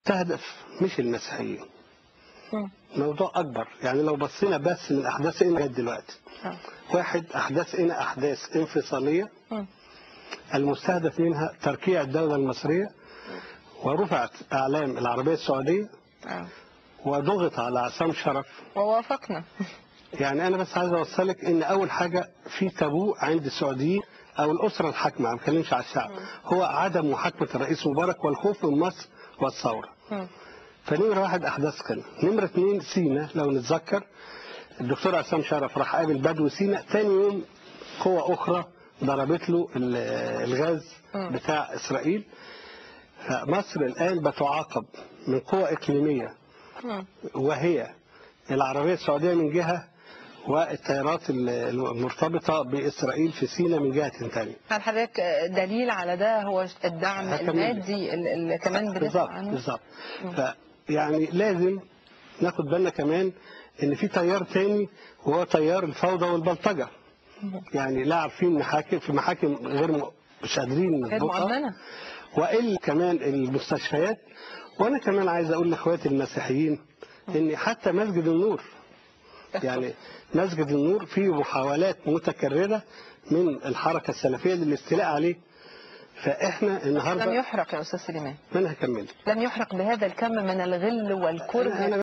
تهدف مش المسيحيين. موضوع أكبر، يعني لو بصينا بس من أحداث إنا دلوقتي. واحد، أحداث إنا أحداث انفصالية المستهدف منها تركيع الدولة المصرية، ورفعت أعلام العربية السعودية وضغط على عصام شرف ووافقنا. يعني أنا بس عايز أوصلك إن أول حاجة في تابو عند السعوديين أو الأسرة الحاكمة، ما بتكلمش على الشعب، هو عدم محاكمة الرئيس مبارك والخوف من مصر والثورة. فنمرة واحد أحداث كده. نمرة اتنين سينا، لو نتذكر الدكتور عصام شرف راح قابل بدو سينا، تاني يوم قوة أخرى ضربت له الغاز بتاع إسرائيل. فمصر الآن بتعاقب من قوة إقليمية وهي العربية السعودية من جهة، والتيارات المرتبطة بإسرائيل في سيناء من جهة ثانية. هل حضرتك دليل على ده هو الدعم المادي اللي كمان بنسمع عنه؟ بالظبط. فيعني لازم ناخد بالنا كمان ان في تيار تاني وهو تيار الفوضى والبلطجة. يعني لا عارفين نحاكم في محاكم مش قادرين نضبطها، وإلا كمان المستشفيات. وانا كمان عايز اقول لاخواتي المسيحيين ان حتى مسجد النور، يعني مسجد النور فيه محاولات متكررة من الحركة السلفية للاستيلاء عليه. فإحنا النهاردة لم يحرق يا أستاذ سليمان. من هكمل لم يحرق بهذا الكم من الغل والكره.